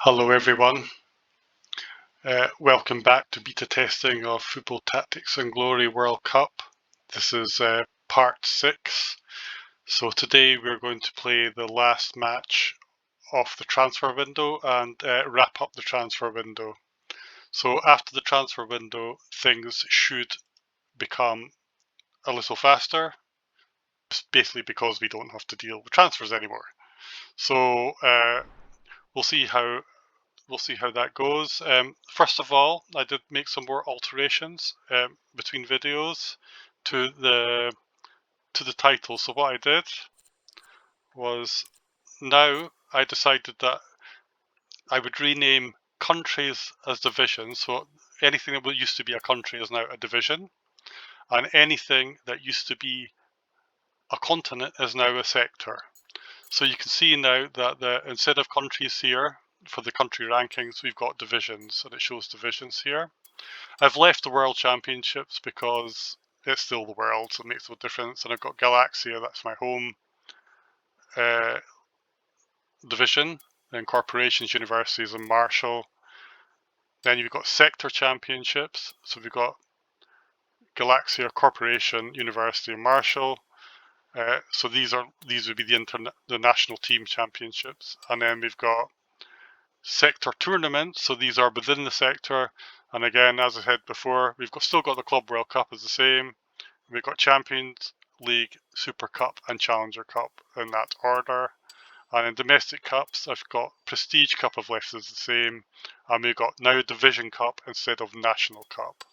Hello everyone, welcome back to beta testing of Football Tactics and Glory World Cup. This is part 6. So today we're going to play the last match of the transfer window and wrap up the transfer window. So after the transfer window, things should become a little faster, basically because we don't have to deal with transfers anymore. So we'll see how that goes. First of all, I did make some more alterations between videos to the title. So what I did was, now I decided that I would rename countries as divisions. So anything that used to be a country is now a division, and anything that used to be a continent is now a sector. So you can see now that instead of countries here, for the country rankings, we've got divisions, and it shows divisions here. I've left the World Championships because it's still the world, so it makes no difference. And I've got Galaxia, that's my home division, then corporations, universities, and Marshall. Then you've got sector championships, so we've got Galaxia, corporation, university, and Marshall. So these would be the national team championships, and then we've got sector tournaments. So these are within the sector, and again, as I said before, we've still got the Club World Cup as the same. We've got Champions League, Super Cup, and Challenger Cup in that order. And in domestic cups, I've got Prestige Cup I've left as the same, and we've got now Division Cup instead of National Cup.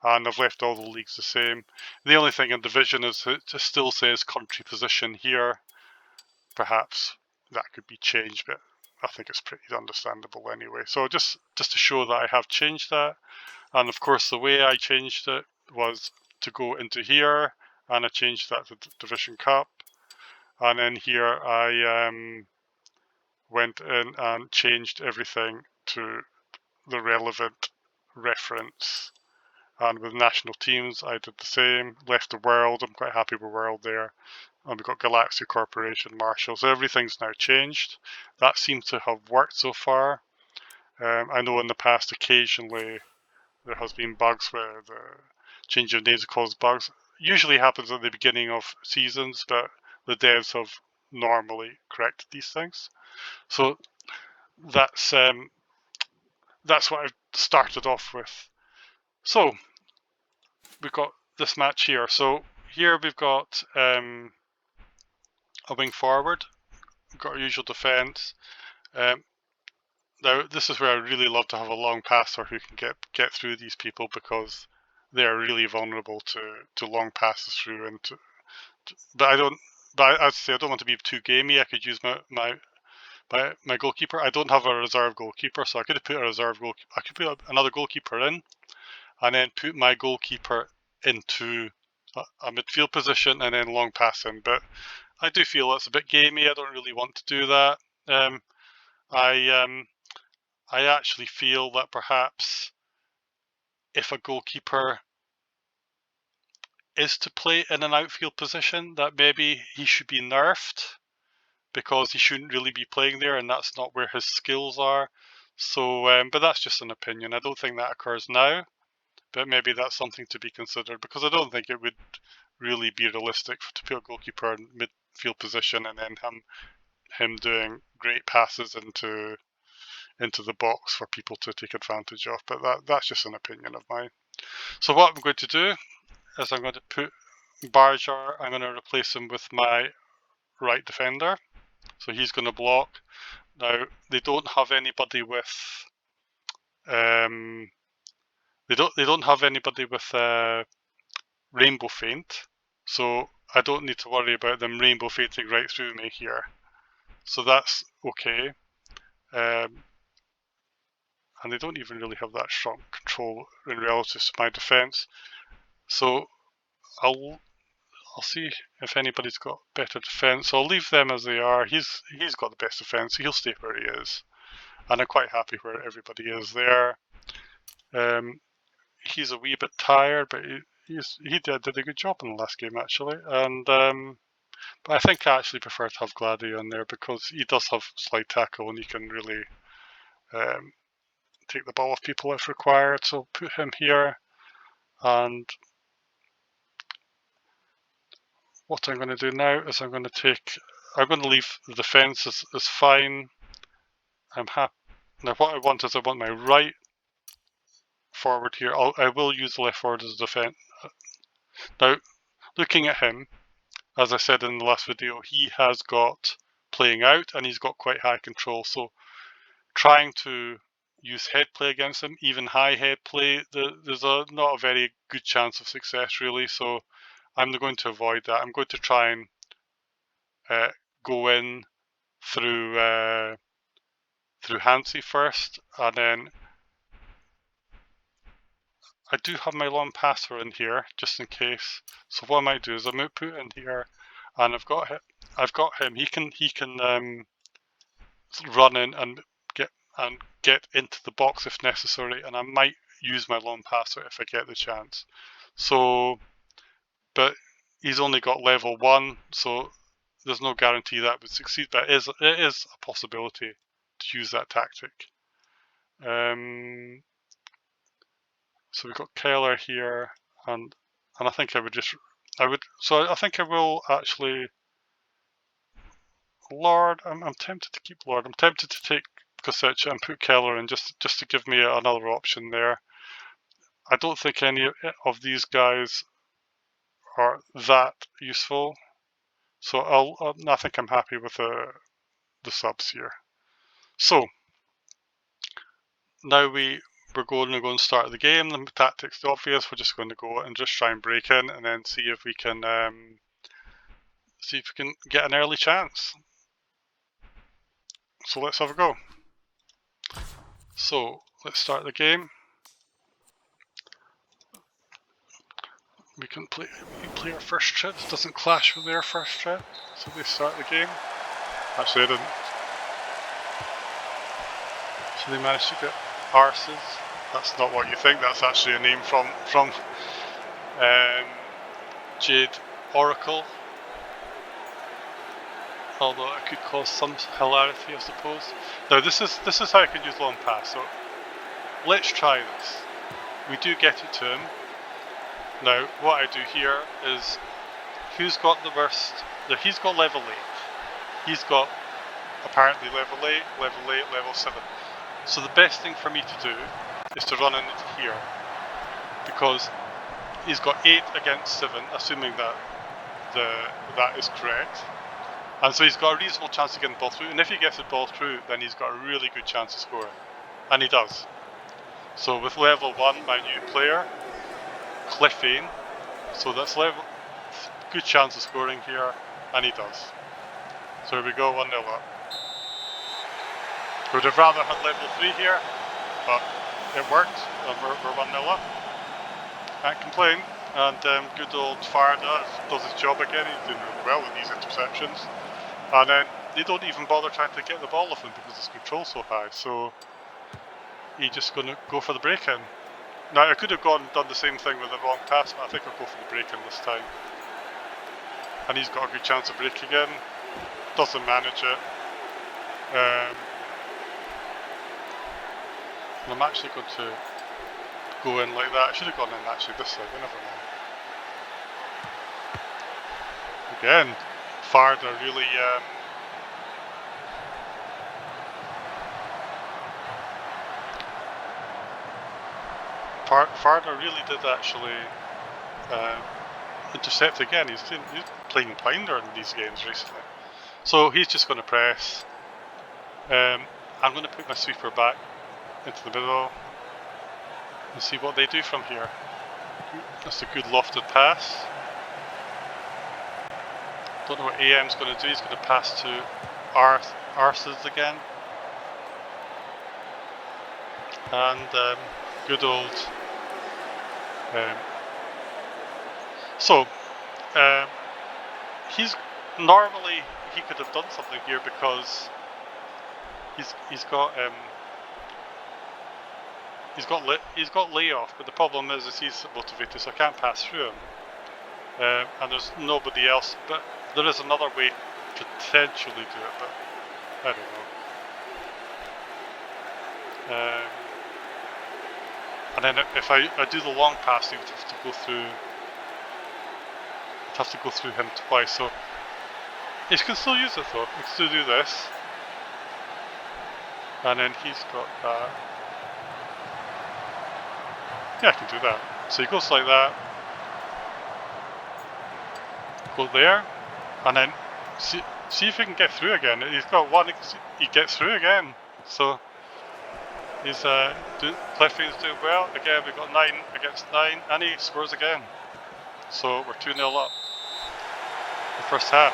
And I've left all the leagues the same. The only thing in Division is it just still says country position here. Perhaps that could be changed, but I think it's pretty understandable anyway. So just to show that I have changed that. And of course, the way I changed it was to go into here, and I changed that to Division Cup. And then here I went in and changed everything to the relevant reference. And with national teams, I did the same. Left the world. I'm quite happy with world there. And we've got Galaxy, Corporation, Marshall. So everything's now changed. That seems to have worked so far. I know in the past, occasionally, there has been bugs where the change of names cause bugs. Usually happens at the beginning of seasons, but the devs have normally corrected these things. So that's what I've started off with. So we've got this match here. So here we've got a wing forward. We've got our usual defence. Now this is where I really love to have a long passer who can get through these people, because they are really vulnerable to long passes through. And but I don't. But as I say, I don't want to be too gamey. I could use my goalkeeper. I don't have a reserve goalkeeper, so I could have put a reserve goalkeeper. I could put another goalkeeper in, and then put my goalkeeper into a midfield position and then long pass in. But I do feel it's a bit gamey. I don't really want to do that. I actually feel that perhaps if a goalkeeper is to play in an outfield position, that maybe he should be nerfed, because he shouldn't really be playing there, and that's not where his skills are. So, but that's just an opinion. I don't think that occurs now, but maybe that's something to be considered, because I don't think it would really be realistic to put a goalkeeper in midfield position and then him doing great passes into the box for people to take advantage of. But that's just an opinion of mine. So what I'm going to do is I'm going to put Barjar, I'm going to replace him with my right defender. So he's going to block. Now they don't have anybody with they don't have anybody with rainbow feint, so I don't need to worry about them rainbow feinting right through me here. So that's okay. And they don't even really have that strong control in relative to my defense. So I'll see if anybody's got better defense. So I'll leave them as they are. He's got the best defense, so he'll stay where he is. And I'm quite happy where everybody is there. He's a wee bit tired, but he did a good job in the last game actually. And but I think I actually prefer to have Gladio in there, because he does have slide tackle and he can really take the ball off people if required. So put him here, and what I'm going to do now is I'm going to leave the defence as fine. I'm happy. Now what I want is I want my right forward here. I will use the left forward as a defence. Now, looking at him, as I said in the last video, he has got playing out and he's got quite high control. So trying to use head play against him, even high head play, there's not a very good chance of success really. So I'm going to avoid that. I'm going to try and go in through Hansi first, and then I do have my long passer in here just in case. So what I might do is I might put in here, and I've got him. He can run in and get into the box if necessary, and I might use my long passer if I get the chance. So, but he's only got level 1, so there's no guarantee that would succeed. But it is a possibility to use that tactic. So we've got Keller here, and I think I think I will actually Lord. I'm tempted to keep Lord. I'm tempted to take Kosecha and put Keller in just to give me another option there. I don't think any of these guys are that useful, so I think I'm happy with the subs here. So now we're going to go and start the game. The tactics are obvious. We're just going to go and just try and break in, and then see if we can get an early chance. So let's have a go. So let's start the game. We play our first trip. It doesn't clash with their first trip, so they start the game. Actually, I didn't. So they managed to get arses. That's not what you think. That's actually a name from Jade Oracle. Although it could cause some hilarity, I suppose. Now this is how I can use long pass. So let's try this. We do get it to him. Now what I do here is, who's got the worst? He's got level 8. He's got apparently level 8, level 7. So the best thing for me to do is to run into here, because he's got 8 against 7, assuming that that is correct. And so he's got a reasonable chance of getting the ball through, and if he gets the ball through, then he's got a really good chance of scoring. And he does. So with level 1, my new player, Cliffane, so that's good chance of scoring here, and he does. So here we go, 1-0 up. Would have rather had level 3 here, but it worked, and we're 1-0 up. Can't complain. And good old Farda does his job again. He's doing really well with these interceptions. And then they don't even bother trying to get the ball off him because his control's so high. So he's just going to go for the break-in. Now I could have done the same thing with the wrong pass, but I think I'll go for the break-in this time. And he's got a good chance of breaking in. Doesn't manage it. And I'm actually going to go in like that. I should have gone in actually this side, but never mind. Again, Farda really Farda really did actually intercept again. He's playing blinder in these games recently. So he's just going to press. I'm going to put my sweeper back into the middle and see what they do from here. That's a good lofted pass. Don't know what AM's going to do. He's going to pass to Arses again. And good old... Normally he could have done something here because he's got layoff, but the problem is he's motivated, so I can't pass through him. And there's nobody else, but there is another way to potentially do it, but I don't know. And then if I do the long pass, he would have to go through him twice. So he can still use it though. He can still do this, and then he's got that. Yeah, I can do that. So he goes like that, go there, and then see if he can get through again. He's got one. He gets through again. So he's Cleffine's doing well. Again, we've got 9 against 9, and he scores again. So we're 2-0 up. The first half.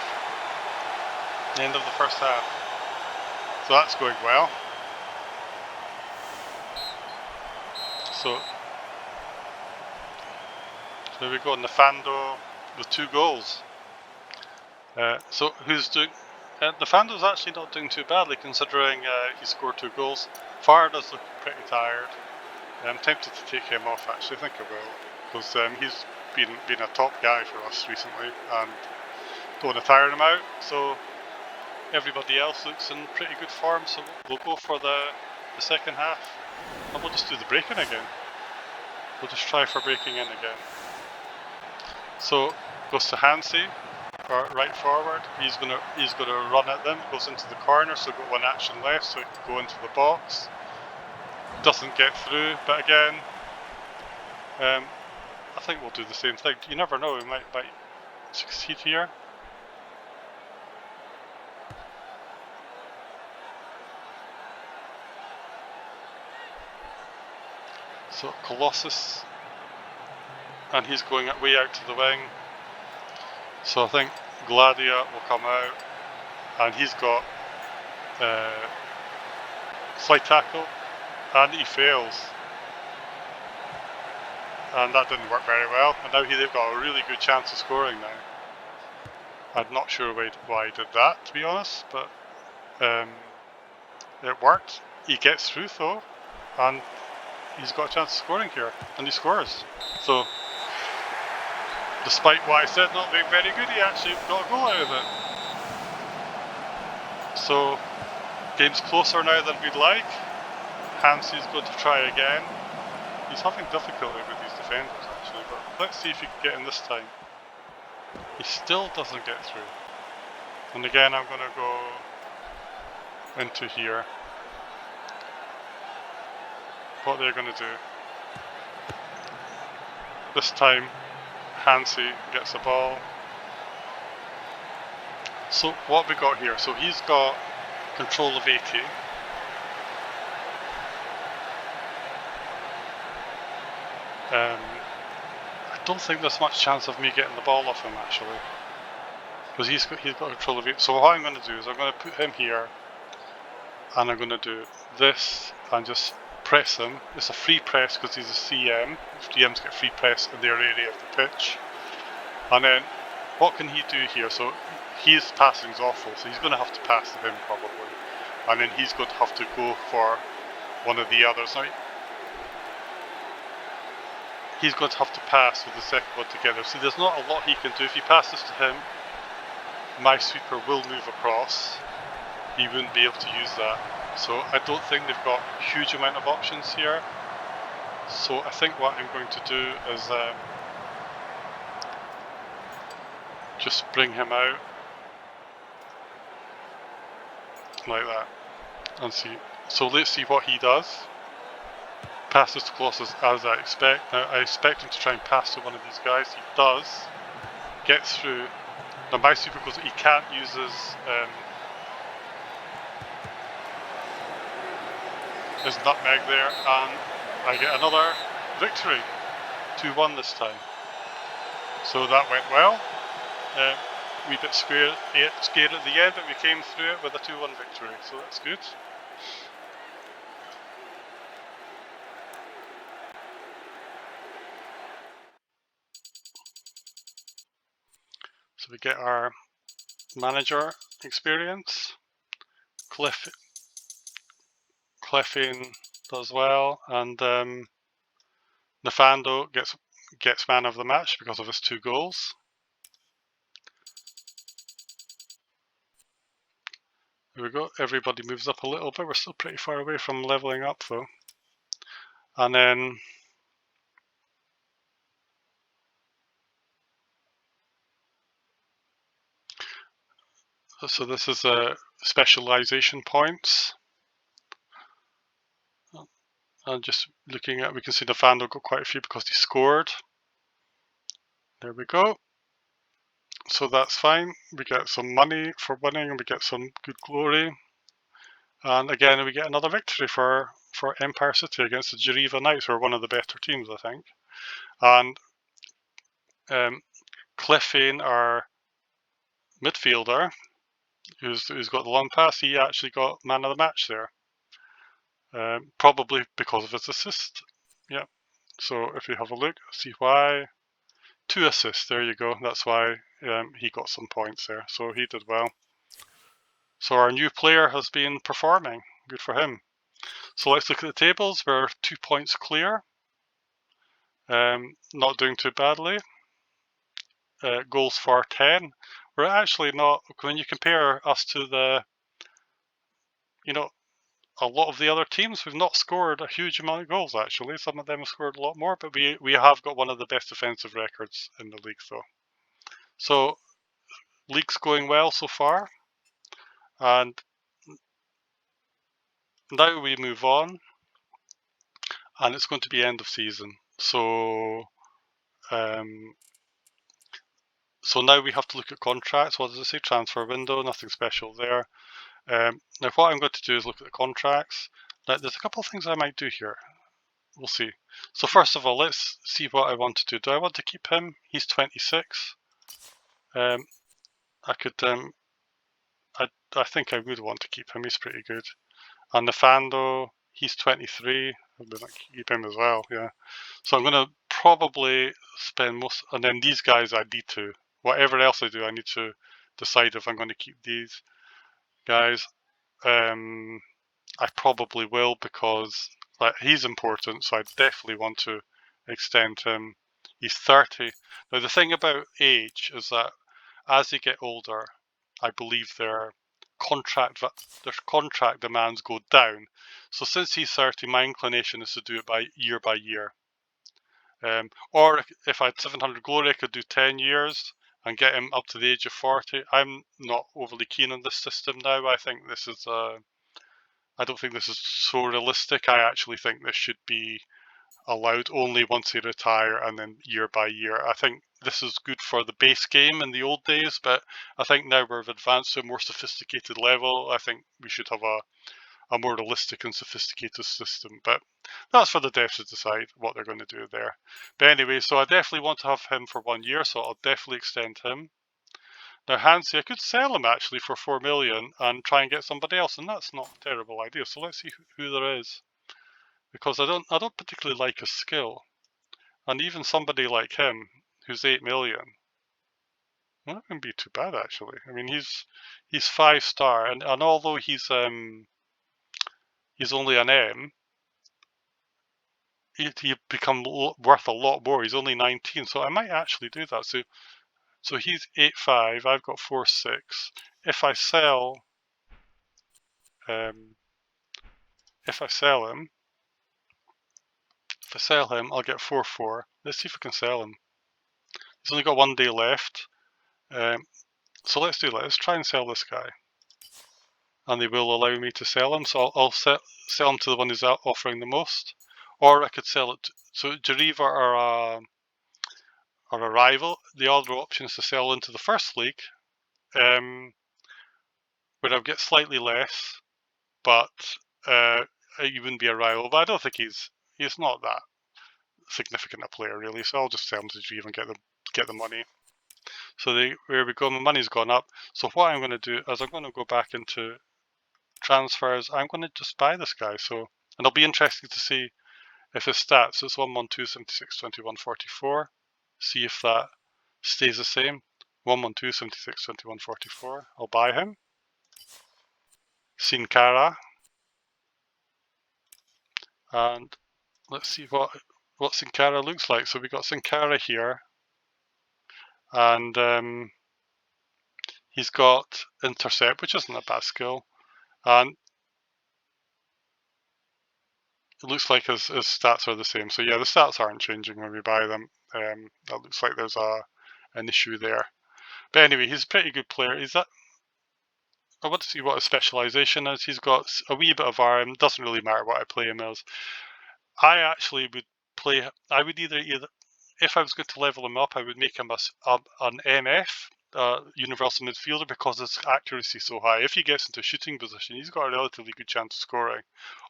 The end of the first half. So that's going well. So there we go, Nafando with 2 goals. So who's doing? Nafando's actually not doing too badly considering he scored 2 goals. Farda's looking pretty tired. I'm tempted to take him off actually. I think I will, because he's been a top guy for us recently, and don't want to tire him out. So everybody else looks in pretty good form. So we'll go for the second half, and we'll just do the break-in again. We'll just try for breaking in again. So goes to Hansi, or right forward. He's gonna run at them. Goes into the corner, so we've got 1 action left. So he can go into the box. Doesn't get through, but again, I think we'll do the same thing. You never know. We might succeed here. So Colossus, and he's going way out to the wing. So I think Gladia will come out, and he's got slide tackle, and he fails. And that didn't work very well, and now they've got a really good chance of scoring now. I'm not sure why he did that, to be honest, but it worked. He gets through though, and he's got a chance of scoring here, and he scores. So, despite what I said not being very good, he actually got a goal out of it. So, game's closer now than we'd like. Hansi's going to try again. He's having difficulty with these defenders actually, but let's see if he can get in this time. He still doesn't get through. And again, I'm going to go into here. What they're going to do. This time, Hansi gets the ball. So what we got here? So he's got control of 80. I don't think there's much chance of me getting the ball off him actually, because he's got control of it. So what I'm going to do is I'm going to put him here, and I'm going to do this and just press him. It's a free press because he's a CM. CMs get free press in their area of the pitch. And then what can he do here? So his passing's awful, so he's going to have to pass to him probably, and then he's going to have to go for one of the others. Now, he's going to have to pass with the second one together. See, there's not a lot he can do. If he passes to him, my sweeper will move across. He wouldn't be able to use that. So I don't think they've got a huge amount of options here. So I think what I'm going to do is just bring him out like that and see. So let's see what he does. Passes to Colossus as I expect. Now I expect him to try and pass to one of these guys. He does. Gets through. Now my super goes, he can't use his nutmeg there, and I get another victory. 2-1 this time. So that went well. We bit scared at the end, but we came through it with a 2-1 victory, so that's good. So we get our manager experience. Cleffin does well, and Nafando gets man of the match because of his 2 goals. There we go. Everybody moves up a little bit. We're still pretty far away from leveling up though. And then so this is specialization points. And just looking at, we can see the Vandal got quite a few because he scored. There we go. So that's fine. We get some money for winning and we get some good glory. And again, we get another victory for Empire City against the Geneva Knights, who are one of the better teams, I think. And Cliffane, our midfielder, who's got the long pass, he actually got man of the match there. Probably because of his assist. Yeah. So if you have a look, see why. 2 assists, there you go. That's why he got some points there. So he did well. So our new player has been performing. Good for him. So let's look at the tables. We're 2 points clear. Not doing too badly. Goals for 10. We're actually not, when you compare us to the, a lot of the other teams, we've not scored a huge amount of goals actually. Some of them have scored a lot more, but we have got one of the best defensive records in the league though. So, league's going well so far. And now we move on. And it's going to be end of season. So, so now we have to look at contracts. What does it say? Transfer window, nothing special there. Now what I'm going to do is look at the contracts. Now, there's a couple of things I might do here. We'll see. So first of all, let's see what I want to do. Do I want to keep him? He's 26. I could, I think I would want to keep him. He's pretty good. And Nefando, he's 23. I'm going to keep him as well, yeah. So I'm going to probably spend most, and then these guys I need to, whatever else I do, I need to decide if I'm going to keep these guys. I probably will because he's important, so I definitely want to extend him. He's 30. Now the thing about age is that as you get older, I believe their contract demands go down. So since he's 30, my inclination is to do it by year. Or if I had 700 glory, I could do 10 years and get him up to the age of 40. I'm not overly keen on this system now. I think this is I don't think this is so realistic. I actually think this should be allowed only once they retire and then year by year. I think this is good for the base game in the old days, but I think now we've advanced to a more sophisticated level. I think we should have a more realistic and sophisticated system, but that's for the devs to decide what they're going to do there. But anyway, so I definitely want to have him for 1 year, so I'll definitely extend him. Now Hansi, I could sell him actually for 4 million and try and get somebody else, and that's not a terrible idea. So let's see who there is, because I don't particularly like his skill, and even somebody like him who's 8 million, well, that wouldn't be too bad actually. I mean, he's 5-star, and although he's only an M, he'd become worth a lot more. He's only 19, so I might actually do that. So he's 8.5. I've got 4.6. If I sell him, I'll get 4.4. Let's see if I can sell him. He's only got 1 day left. So let's do that. Let's try and sell this guy, and they will allow me to sell him. So I'll sell him to the one who's offering the most, or I could sell it. So Geneva are a rival. The other option is to sell into the first league, where I'll get slightly less, but he wouldn't be a rival. But I don't think he's not that significant a player really. So I'll just sell him to Geneva and get the money. So there we go. My money's gone up. So what I'm going to do is I'm going to go back into transfers. I'm going to just buy this guy. So, and it'll be interesting to see if his stats. It's 112, 76, 21, 44. See if that stays the same. 112, 76, 21, 44. I'll buy him. Sin and let's see what Sin Cara looks like. So we got Sin Cara here, and he's got intercept, which isn't a bad skill. And it looks like his stats are the same. So yeah, the stats aren't changing when we buy them. That looks like there's an issue there. But anyway, he's a pretty good player. I want to see what his specialization is. He's got a wee bit of RM. Doesn't really matter what I play him as. I actually would play. I would either if I was going to level him up, I would make him an MF, universal midfielder, because his accuracy is so high. If he gets into a shooting position, he's got a relatively good chance of scoring.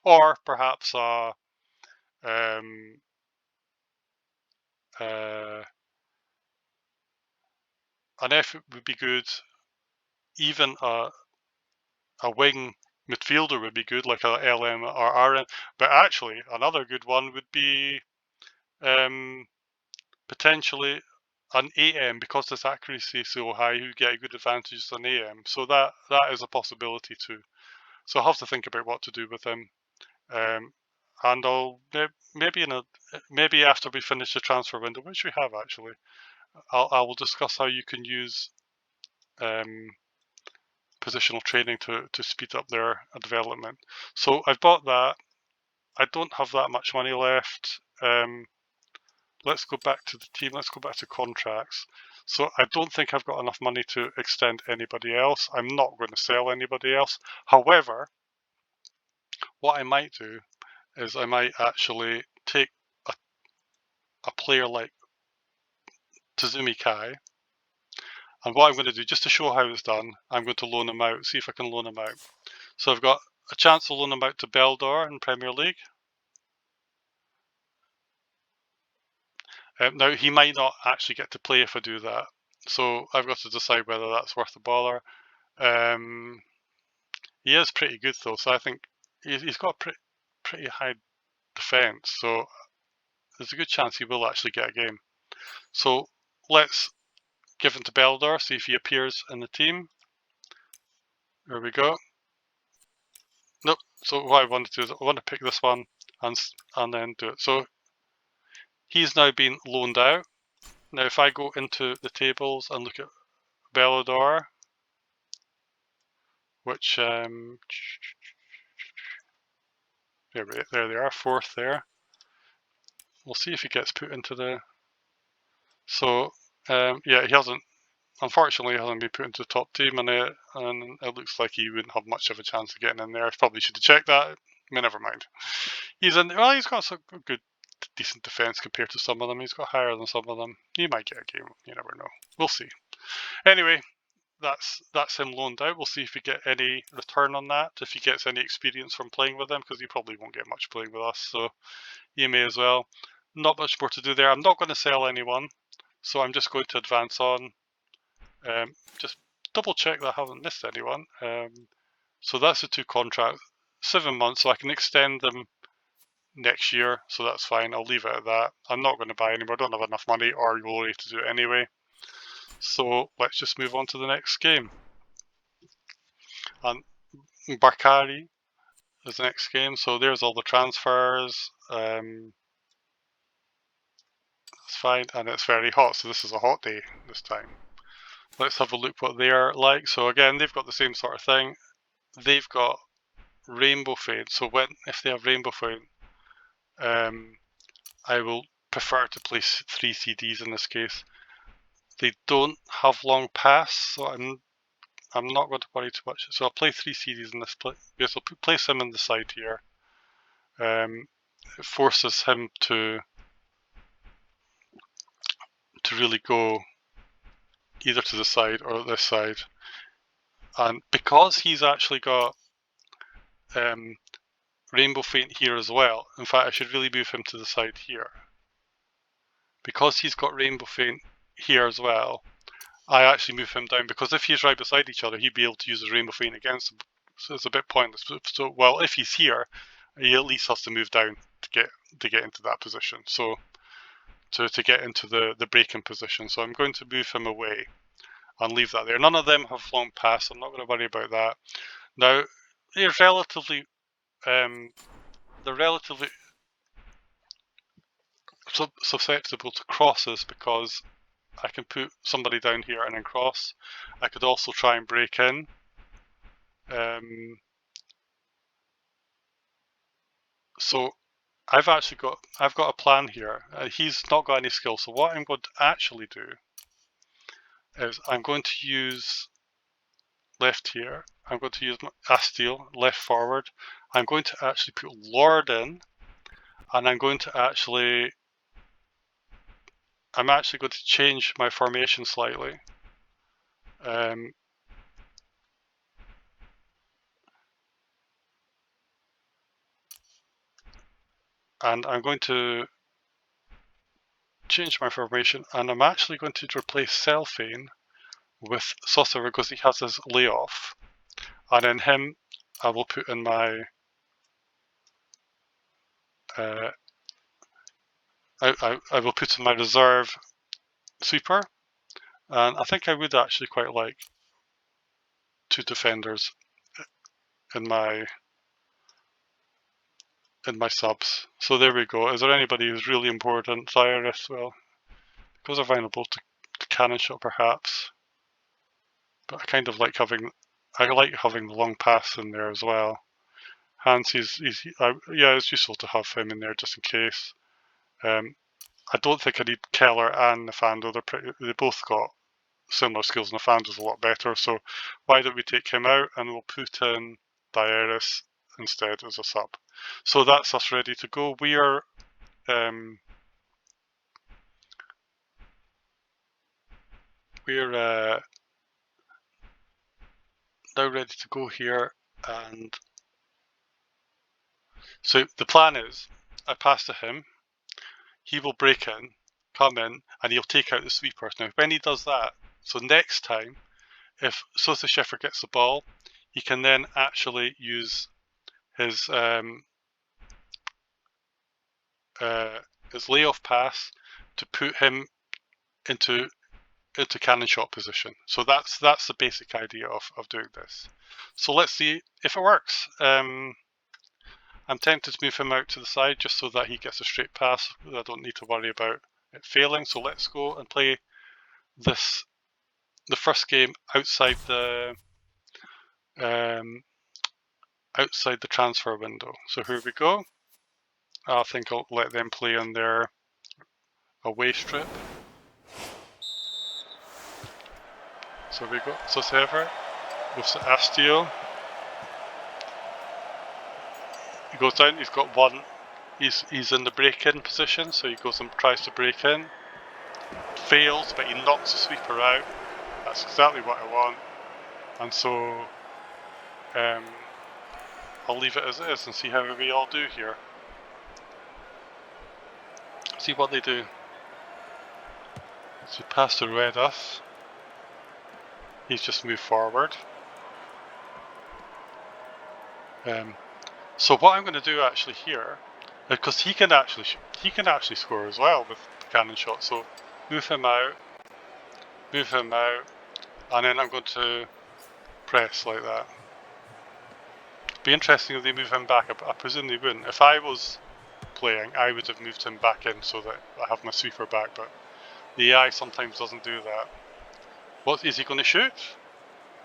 Or perhaps an F would be good. Even a wing midfielder would be good, like a LM or RN. But actually, another good one would be potentially an AM, because this accuracy is so high. You get a good advantage on AM. So that is a possibility too. So I'll have to think about what to do with him. And I'll maybe after we finish the transfer window, which we have actually, I will discuss how you can use positional training to speed up their development. So I've bought that. I don't have that much money left. Let's go back to the team. Let's go back to contracts. So I don't think I've got enough money to extend anybody else. I'm not going to sell anybody else. However, what I might do is I might actually take a player like Tazumi Kai, and what I'm going to do, just to show how it's done, I'm going to loan him out, see if I can loan him out. So I've got a chance to loan him out to Beldor in Premier League. Now, he might not actually get to play if I do that, so I've got to decide whether that's worth the bother. He is pretty good though, so I think he's got pretty high defense, so there's a good chance he will actually get a game. So let's give him to Beldor, see if he appears in the team. There we go. Nope. So what I want to do is I want to pick this one and then do it. So he's now been loaned out. Now if I go into the tables and look at Beldor, which there they are, fourth there. We'll see if he gets put into the. So yeah, he hasn't. Unfortunately, he hasn't been put into the top team, and it looks like he wouldn't have much of a chance of getting in there. I probably should have checked that. I mean, never mind. He's in. Well, he's got some good, decent defense compared to some of them. He's got higher than some of them. He might get a game. You never know. We'll see. Anyway, that's him loaned out. We'll see if we get any return on that. If he gets any experience from playing with them, because he probably won't get much playing with us. So he may as well. Not much more to do there. I'm not going to sell anyone, so I'm just going to advance on. Just double check that I haven't missed anyone. So that's the 2 contracts, 7 months, so I can extend them next year, so that's fine. I'll leave it at that. I'm not going to buy anymore. I don't have enough money or glory to do it anyway. So let's just move on to the next game. And Barkari is the next game. So there's all the transfers. That's fine, and it's very hot, so this is a hot day this time. Let's have a look what they are like. So again, they've got the same sort of thing. They've got Rainbow Fade. So if they have Rainbow Fade, I will prefer to place 3 CDs in this case. They don't have long pass, so I'm not going to worry too much. So I'll play 3 CDs in this place. Yes, I'll place him in the side here. It forces him to really go either to the side or this side. And because he's actually got Rainbow Faint here as well, in fact I should really move him to the side here. Because he's got Rainbow Faint here as well, I actually move him down, because if he's right beside each other, he'd be able to use his Rainbow Faint against him. So it's a bit pointless. So, well, if he's here, he at least has to move down to get into that position. So to get into the break-in position. So I'm going to move him away and leave that there. None of them have long pass. I'm not going to worry about that. Now they're relatively susceptible to crosses, because I can put somebody down here and then cross. I could also try and break in. So I've got a plan here. He's not got any skill. So what I'm going to actually do is I'm going to use left here. I'm going to use my Astiel left forward. I'm going to actually put Lord in, and I'm actually going to change my formation slightly. And I'm going to change my formation, and I'm actually going to replace Selphane with Saucer because he has his layoff, and then him I will put in my I will put in my reserve sweeper, and I think I would actually quite like 2 defenders in my subs. So there we go. Is there anybody who's really important? Cyrus, well, because they're vulnerable to cannon shot perhaps, but I kind of like having the long pass in there as well. Hans, yeah, it's useful to have him in there just in case. I don't think I need Keller and Nafando. They both got similar skills. Nafando's a lot better, so why don't we take him out and we'll put in Dairis instead as a sub. So that's us ready to go. We're now ready to go here, and so the plan is I pass to him, he will break in, come in, and he'll take out the sweepers. Now when he does that, so next time if Sosa Schiffer gets the ball, he can then actually use his layoff pass to put him into cannon shot position. So that's the basic idea of doing this. So let's see if it works. I'm tempted to move him out to the side just so that he gets a straight pass. I don't need to worry about it failing. So let's go and play the first game outside the transfer window. So here we go. I think I'll let them play on their away strip. So we go. So Sever with Astiel. He goes down. He's got one. He's in the break-in position, so he goes and tries to break in. Fails, but he knocks the sweeper out. That's exactly what I want. And so I'll leave it as it is and see how we all do here. See what they do. So pass to Redas. He's just moved forward. So what I'm going to do actually here, because he can actually score as well with the cannon shot. So move him out, and then I'm going to press like that. It'd be interesting if they move him back. I presume they wouldn't. If I was playing, I would have moved him back in so that I have my sweeper back. But the AI sometimes doesn't do that. What is he going to shoot?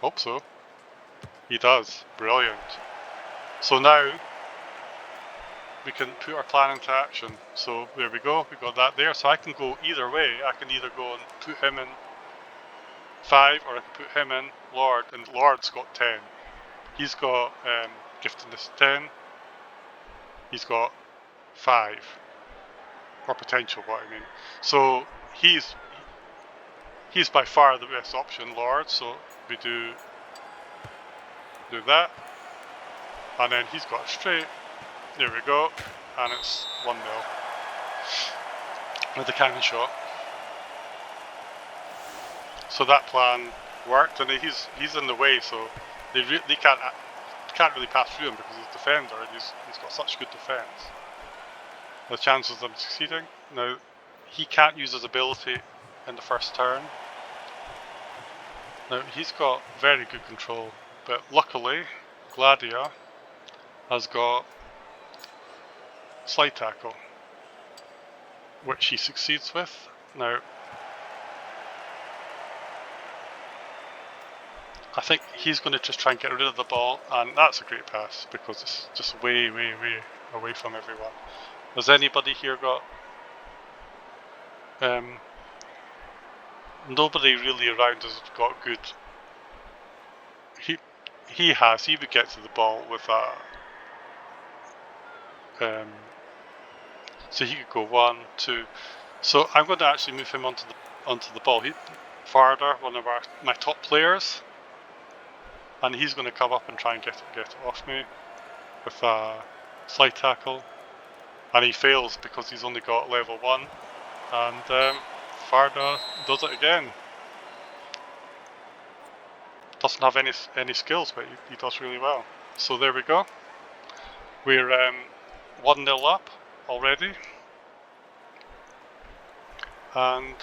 Hope so. He does. Brilliant. So now we can put our plan into action. So there we go. We got that there. So I can go either way. I can either go and put him in 5, or I can put him in Lord, and Lord's got 10. He's got giftedness 10. He's got 5, or potential. What I mean. So he's by far the best option, Lord. So we do that, and then he's got a straight. There we go, and it's 1-0 with the cannon shot. So that plan worked, and he's in the way, so they can't really pass through him because he's a defender, and he's got such good defence. The chances of them succeeding. Now he can't use his ability in the first turn. Now he's got very good control, but luckily Gladia has got slide tackle, which he succeeds with. Now I think he's going to just try and get rid of the ball, and that's a great pass because it's just way away from everyone. Has anybody here got... nobody really around has got good... He would get to the ball with a... so he could go 1, 2... So I'm going to actually move him onto the ball. Varda, one of my top players, and he's going to come up and try and get it off me with a slide tackle, and he fails because he's only got level 1, and Varda does it again. Doesn't have any skills, but he does really well. So there we go. We're 1-0 up already, and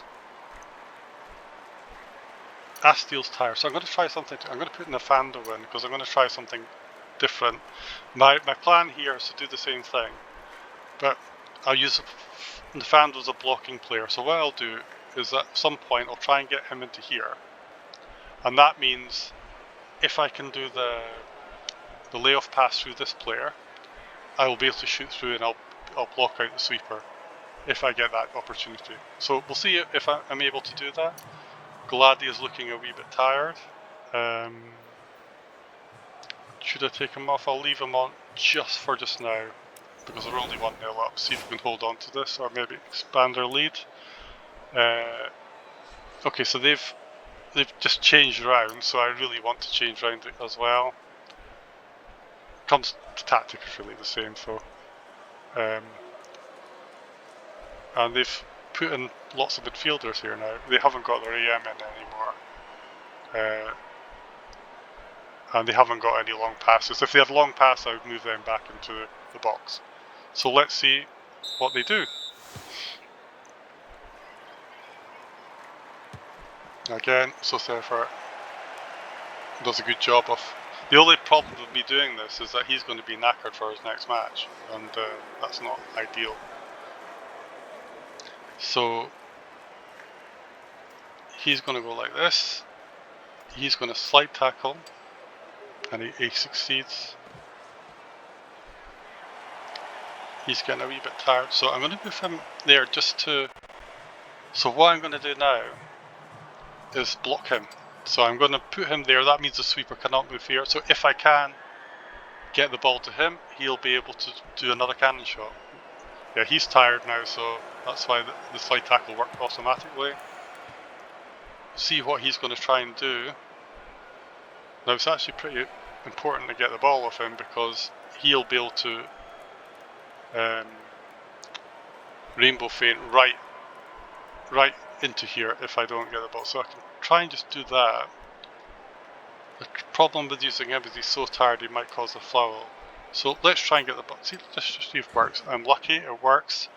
Astiel's tired, so I'm going to try something. I'm going to put Nafando in because I'm going to try something different. My plan here is to do the same thing, but I'll use Nafando as a blocking player. So what I'll do is at some point I'll try and get him into here, and that means if I can do the layoff pass through this player, I will be able to shoot through and I'll block out the sweeper if I get that opportunity. So we'll see if I'm able to do that. Gladi is looking a wee bit tired. Should I take him off? I'll leave him on just now because we're only 1-0 up. See if we can hold on to this or maybe expand our lead. Okay, so they've just changed around, so I really want to change around as well. Comes to tactic is really the same, so and they've put in lots of midfielders here now. They haven't got their AM in anymore, and they haven't got any long passes. If they had long pass, I would move them back into the box. So let's see what they do. Again, so Sefer does a good job of... The only problem with me doing this is that he's going to be knackered for his next match, and that's not ideal. So he's going to go like this. He's going to slide tackle, and he succeeds. He's getting a wee bit tired, so I'm going to move him there just to... So what I'm going to do now is block him. So I'm going to put him there. That means the sweeper cannot move here. So if I can get the ball to him, he'll be able to do another cannon shot. Yeah, he's tired now, so that's why the slide tackle worked automatically. See what he's going to try and do. Now it's actually pretty important to get the ball off him because he'll be able to rainbow feint right into here if I don't get the ball. So I can try and just do that. The problem with using him is he's so tired he might cause a foul. So let's try and get the ball. See, let's just see if it works. I'm lucky, it works.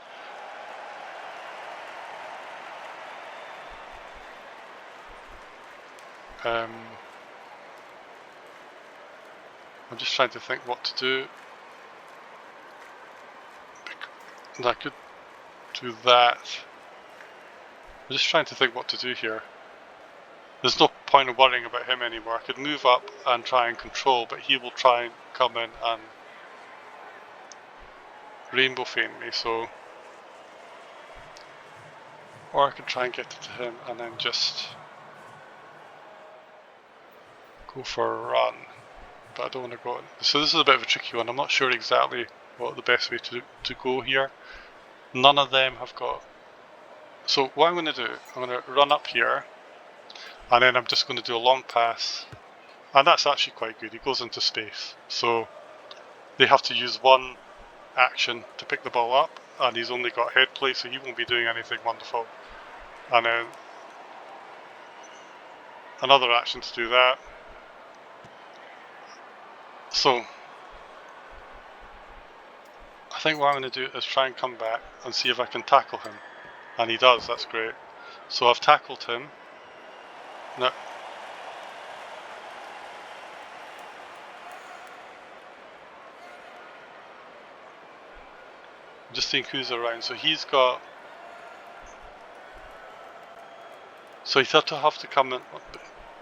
I'm just trying to think what to do. And I could do that. I'm just trying to think what to do here. There's no point in worrying about him anymore. I could move up and try and control, but he will try and come in and rainbow feint me, so... Or I could try and get it to him and then just go for a run. But I don't want to go... So this is a bit of a tricky one. I'm not sure exactly what the best way to go here. None of them have got... So what I'm going to do, I'm going to run up here, and then I'm just going to do a long pass, and that's actually quite good. He goes into space, so they have to use one action to pick the ball up, and he's only got head play, so he won't be doing anything wonderful. And then another action to do that. So I think what I'm going to do is try and come back and see if I can tackle him. And he does, that's great. So I've tackled him. Now, I'm just seeing who's around. So he's got... So he's had to come in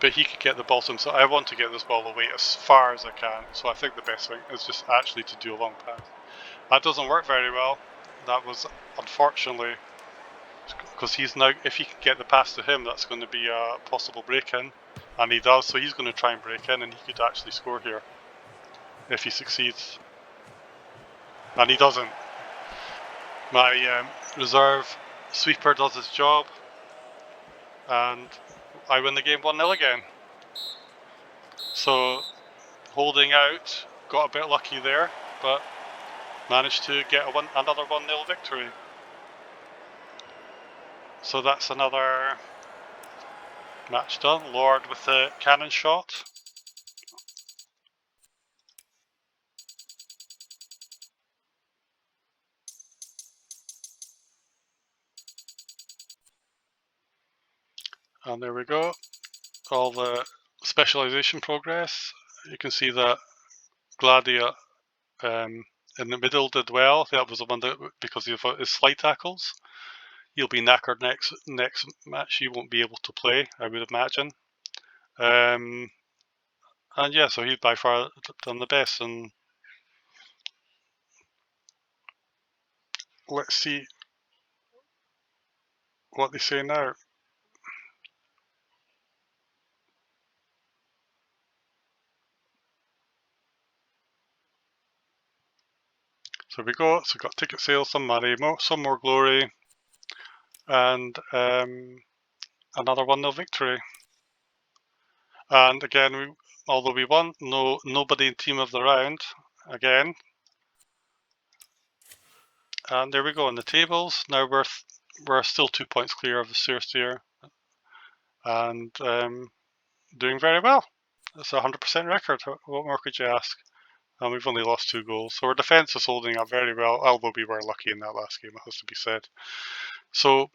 but he could get the ball to him. So I want to get this ball away as far as I can. So I think the best thing is just actually to do a long pass. That doesn't work very well. That was unfortunately, because he's now, if he can get the pass to him, that's going to be a possible break-in, and he does. So he's going to try and break in, and he could actually score here if he succeeds, and he doesn't. My reserve sweeper does his job, and I win the game 1-0 again. So holding out, got a bit lucky there, but managed to get another 1-0 victory. So that's another match done. Lord with the cannon shot. And there we go. All the specialization progress. You can see that Gladia in the middle did well. That was the one that, because of his slide tackles. He'll be knackered next match. He won't be able to play, I would imagine. And yeah, so he's by far done the best. And let's see what they say now. So we go. So we've got ticket sales, some money, some more glory, and another 1-0 victory. And again, although we won, nobody in team of the round again. And there we go in the tables. Now we're still 2 points clear of the Sursteer, and doing very well. It's a 100% record. What more could you ask? And we've only lost 2 goals, so our defence is holding up very well. Although we were lucky in that last game, it has to be said. So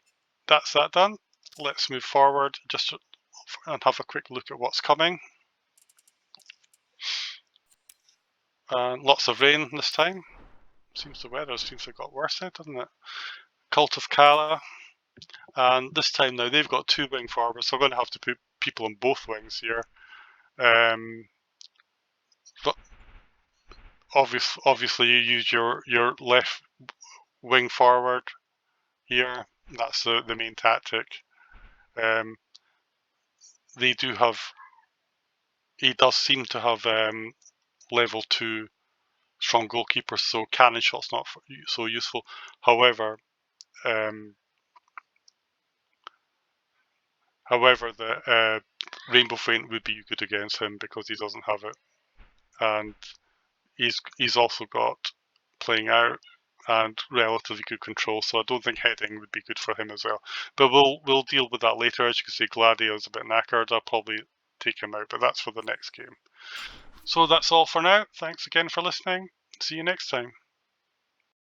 that's that done. Let's move forward just and have a quick look at what's coming. And lots of rain this time. Seems the weather seems to have got worse now, doesn't it? Cult of Kala. And this time now they've got 2 wing forwards, so we're going to have to put people on both wings here. But obviously you use your left wing forward here. That's the main tactic. They do have. He does seem to have level 2 strong goalkeepers, so cannon shot's not so useful. However, the Rainbow Feint would be good against him because he doesn't have it, and he's also got playing out and relatively good control. So I don't think heading would be good for him as well. But we'll deal with that later. As you can see, Gladio's a bit knackered. I'll probably take him out, but that's for the next game. So that's all for now. Thanks again for listening. See you next time.